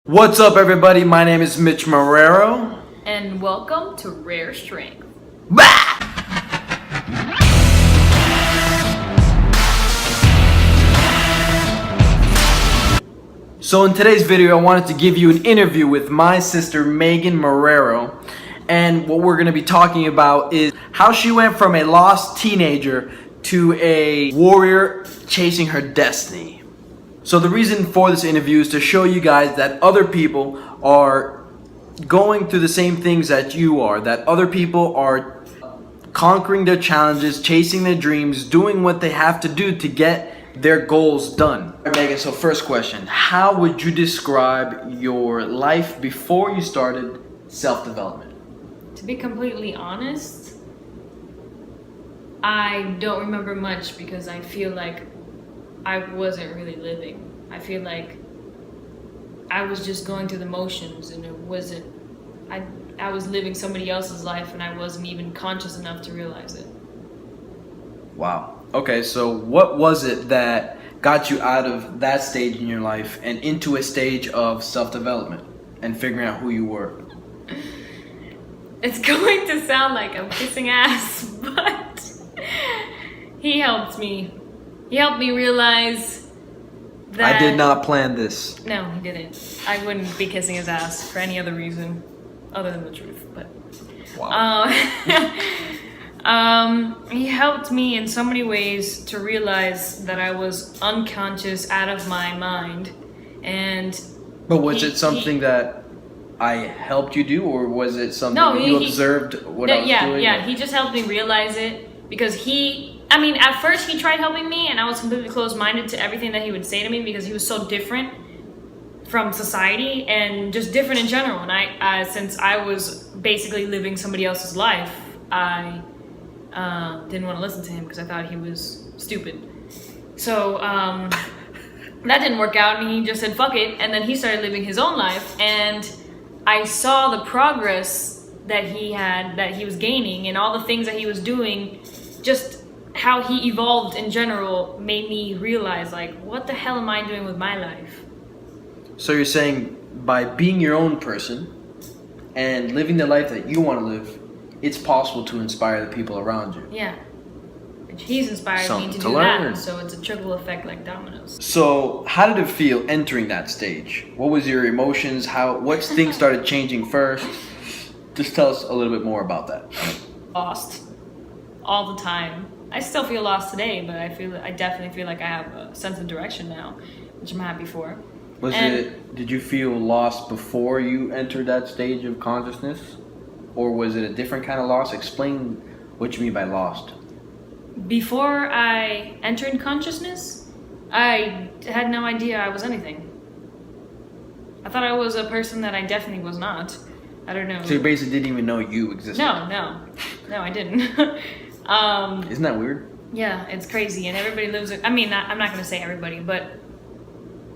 What's up, everybody? My name is Mitch Marrero. And welcome to Rare Strength. Bah! So in today's video, I wanted to give you an interview with my sister, Maegan Marrero. And what we're going to be talking about is how she went from a lost teenager to a warrior chasing her destiny. So the reason for this interview is to show you guys that other people are going through the same things that you are, that other people are conquering their challenges, chasing their dreams, doing what they have to do to get their goals done. All right, Maegan, so first question, how would you describe your life before you started self-development? To be completely honest, I don't remember much because I feel like I wasn't really living. I feel like I was just going through the motions, and I was living somebody else's life, and I wasn't even conscious enough to realize it. Wow. Okay, so what was it that got you out of that stage in your life and into a stage of self-development and figuring out who you were? It's going to sound like I'm kissing ass, but he helped me. He helped me realize that... I did not plan this. No, he didn't. I wouldn't be kissing his ass for any other reason other than the truth, but... Wow. He helped me in so many ways to realize that I was unconscious, out of my mind, and... But was it something that I helped you do, or was it something you observed what I was doing? Yeah, he just helped me realize it, because at first he tried helping me, and I was completely closed-minded to everything that he would say to me because he was so different from society and just different in general. And since I was basically living somebody else's life, I didn't want to listen to him because I thought he was stupid. So that didn't work out, and he just said fuck it, and then he started living his own life, and I saw the progress that he was gaining, and all the things that he was doing. Just how he evolved in general made me realize, like, what the hell am I doing with my life? So you're saying by being your own person and living the life that you want to live, it's possible to inspire the people around you. Yeah. And he's inspired me to do learn. that, so it's a trickle effect like dominoes. So how did it feel entering that stage? What was your emotions? What things started changing first? Just tell us a little bit more about that. Lost. All the time. I still feel lost today, but I definitely feel like I have a sense of direction now, which I'm happy for. Did you feel lost before you entered that stage of consciousness? Or was it a different kind of loss? Explain what you mean by lost. Before I entered consciousness, I had no idea I was anything. I thought I was a person that I definitely was not. I don't know. So you basically didn't even know you existed? No, I didn't. Isn't that weird? Yeah, it's crazy, and everybody lives it. I'm not going to say everybody, but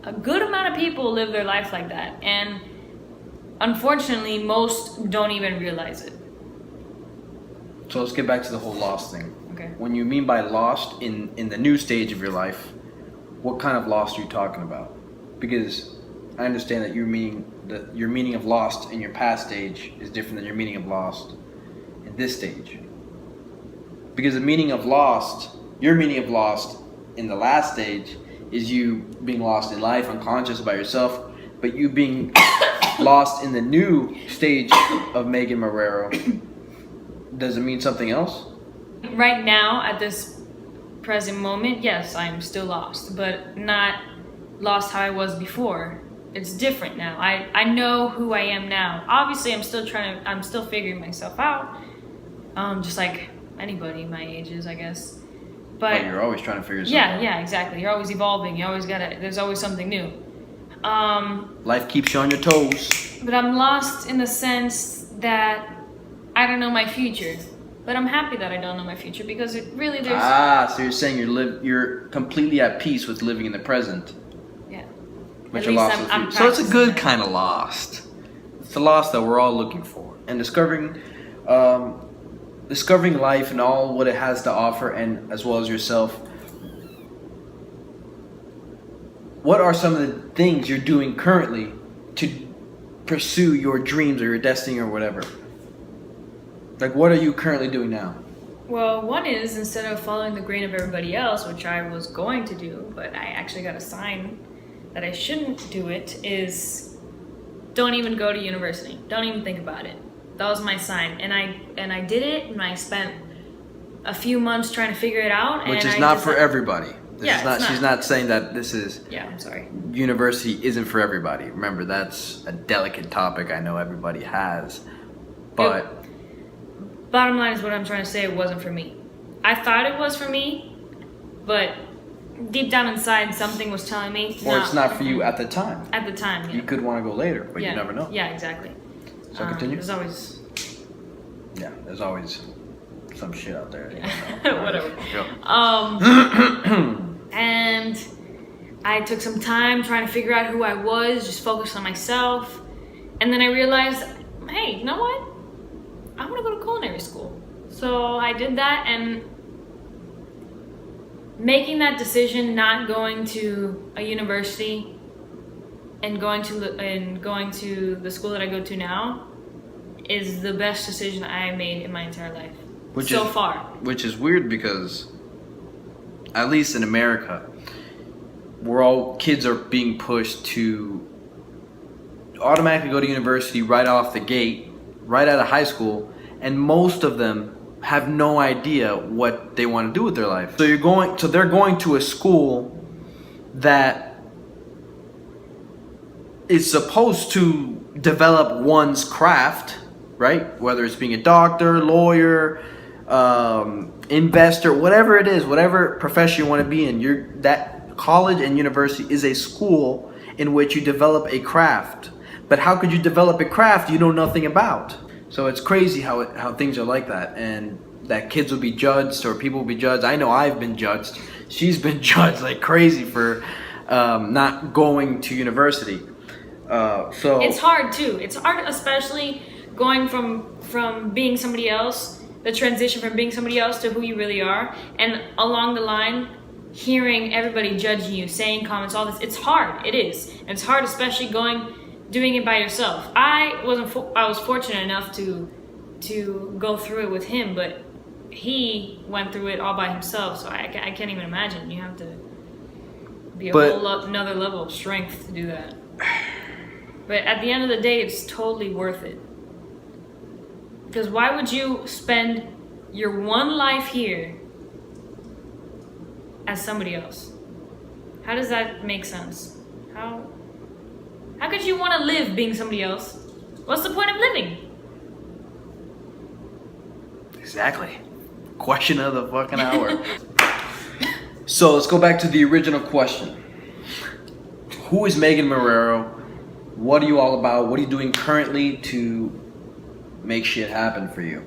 a good amount of people live their life like that, and unfortunately, most don't even realize it. So let's get back to the whole lost thing. Okay. When you mean by lost in the new stage of your life, what kind of lost are you talking about? Because I understand that your meaning of lost in your past stage is different than your meaning of lost in this stage. Because your meaning of lost in the last stage is you being lost in life, unconscious about yourself, but you being lost in the new stage of Maegan Marrero, does it mean something else? Right now, at this present moment, yes, I'm still lost, but not lost how I was before. It's different now. I know who I am now. Obviously, I'm still figuring myself out, just like anybody my age is, I guess. But you're always trying to figure yourself out. Yeah, exactly. You're always evolving. There's always something new. Life keeps you on your toes. But I'm lost in the sense that I don't know my future. But I'm happy that I don't know my future because there's... So you're saying you're completely at peace with living in the present. Yeah. But you're lost in the future. So it's a good kind of lost. It's the lost that we're all looking for. And discovering life and all what it has to offer, and as well as yourself. What are some of the things you're doing currently to pursue your dreams or your destiny or whatever? Like, what are you currently doing now? Well, one is, instead of following the grain of everybody else, which I was going to do, but I actually got a sign that I shouldn't do it, is don't even go to university. Don't even think about it. That was my sign. And I did it, and I spent a few months trying to figure it out. Which is not for everybody. She's not saying that this is... Yeah, I'm sorry. University isn't for everybody. Remember, that's a delicate topic I know everybody has. But... Bottom line is what I'm trying to say, it wasn't for me. I thought it was for me, but deep down inside, something was telling me... Or it's not for you at the time. At the time, yeah. You could want to go later, but you never know. Yeah, exactly. So continue? There's always... Yeah, there's always some shit out there. Yeah. Whatever. And I took some time trying to figure out who I was, just focused on myself. And then I realized, hey, you know what? I want to go to culinary school. So I did that, and making that decision, not going to a university and going to the school that I go to now, is the best decision I made in my entire life so far. Which is weird because, at least in America, kids are being pushed to automatically go to university right off the gate, right out of high school, and most of them have no idea what they want to do with their life. So they're going to a school that is supposed to develop one's craft, right? Whether it's being a doctor, lawyer, investor, whatever it is, whatever profession you want to be in, that college and university is a school in which you develop a craft. But how could you develop a craft you know nothing about? So it's crazy how things are like that, and that kids will be judged or people will be judged. I know I've been judged. She's been judged like crazy for not going to university. So it's hard too. It's hard, especially going from being somebody else, the transition from being somebody else to who you really are, and along the line, hearing everybody judging you, saying comments, all this. It's hard. It is. And it's hard, especially doing it by yourself. I was fortunate enough to go through it with him, but he went through it all by himself, so I can't even imagine. You have to be another level of strength to do that. But at the end of the day, it's totally worth it. Because why would you spend your one life here as somebody else? How does that make sense? How could you want to live being somebody else? What's the point of living? Exactly. Question of the fucking hour. So let's go back to the original question. Who is Maegan Marrero? What are you all about? What are you doing currently to make shit happen for you?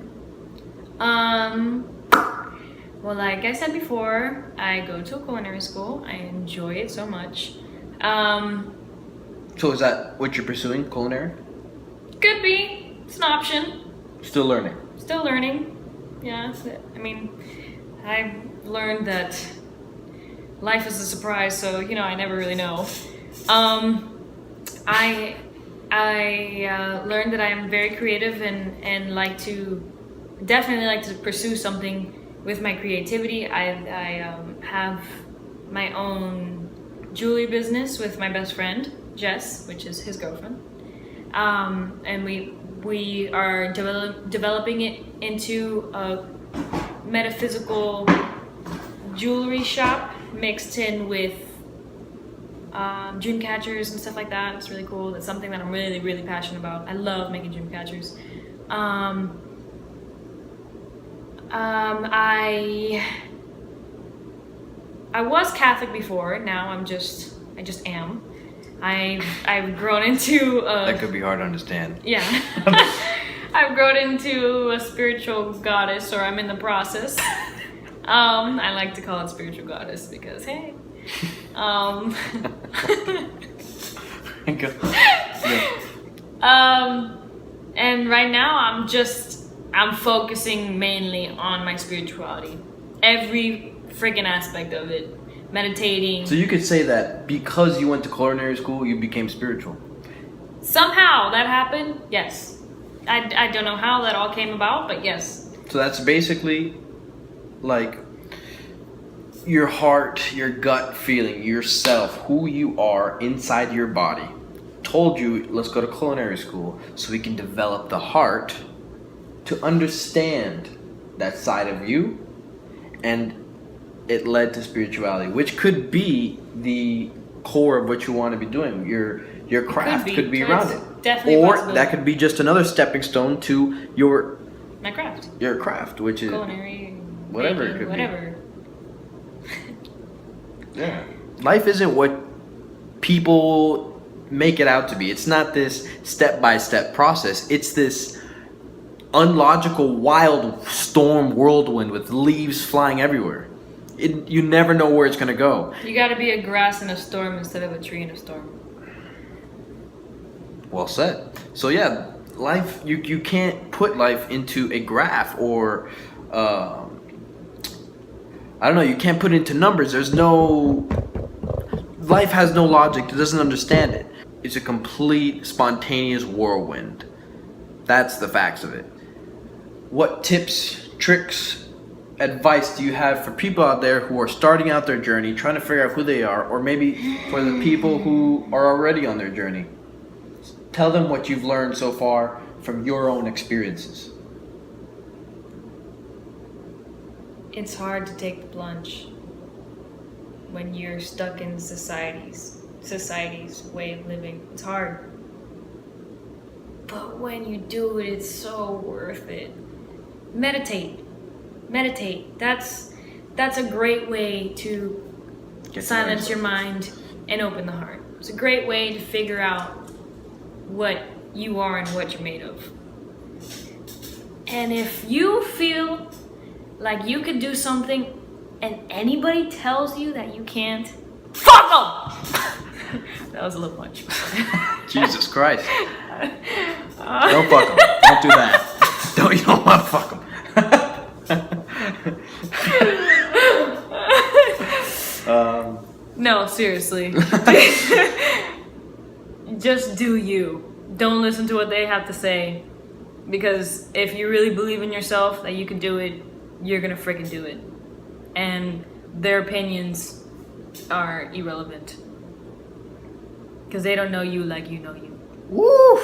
Well, like I said before, I go to a culinary school. I enjoy it so much. So is that what you're pursuing, culinary? Could be. It's an option. Still learning. Still learning. Yeah, I mean, I've learned that life is a surprise, so, I never really know. I learned that I am very creative and definitely like to pursue something with my creativity. I have my own jewelry business with my best friend, Jess, which is his girlfriend. And we are developing it into a metaphysical jewelry shop mixed in with dream catchers and stuff like that. It's really cool. It's something that I'm really, really passionate about. I love making dream catchers. I was Catholic before. Now I just am. I've grown into that could be hard to understand. Yeah. I've grown into a spiritual goddess, or I'm in the process. I like to call it spiritual goddess because, hey. And right now I'm focusing mainly on my spirituality. Every freaking aspect of it. Meditating. So you could say that because you went to culinary school, you became spiritual. somehow that happened. Yes, I don't know how that all came about, but yes. So that's basically like your heart, your gut feeling, yourself, who you are inside your body. Told you, let's go to culinary school so we can develop the heart to understand that side of you, and it led to spirituality, which could be the core of what you want to be doing. Your craft could be around it, definitely or possible. that could be just another stepping stone to My craft, your craft, which is culinary, whatever baking, it could whatever. be. Yeah, life isn't what people make it out to be. It's not this step-by-step process. It's this unlogical wild storm whirlwind with leaves flying everywhere. You never know where it's going to go. You got to be a grass in a storm instead of a tree in a storm. Well said. So yeah, life, you can't put life into a graph, or I don't know, you can't put it into numbers. There's no, life has no logic. It doesn't understand it. It's a complete spontaneous whirlwind. That's the facts of it. What tips, tricks, advice do you have for people out there who are starting out their journey, trying to figure out who they are, or maybe for the people who are already on their journey? Tell them what you've learned so far from your own experiences. It's hard to take the plunge when you're stuck in society's way of living. It's hard. But when you do it, it's so worth it. Meditate. That's a great way to silence your mind and open the heart. It's a great way to figure out what you are and what you're made of. And if you feel like you could do something and anybody tells you that you can't, fuck them! That was a little much. Jesus Christ. Don't fuck them. Don't do that. You don't want to fuck them. No, seriously. Just do you. Don't listen to what they have to say. Because if you really believe in yourself that you can do it, you're gonna freaking do it. And their opinions are irrelevant. Because they don't know you like you know you. Woo!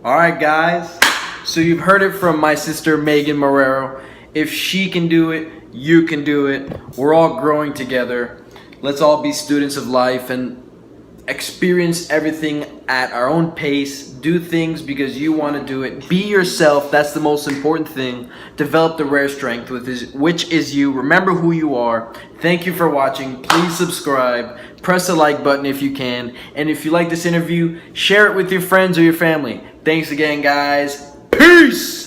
Alright guys, so you've heard it from my sister Maegan Marrero. If she can do it, you can do it. We're all growing together. Let's all be students of life and experience everything at our own pace. Do things because you want to do it. Be yourself. That's the most important thing. Develop the rare strength, which is you. Remember who you are. Thank you for watching. Please subscribe. Press the like button if you can. And if you like this interview, share it with your friends or your family. Thanks again, guys. Peace!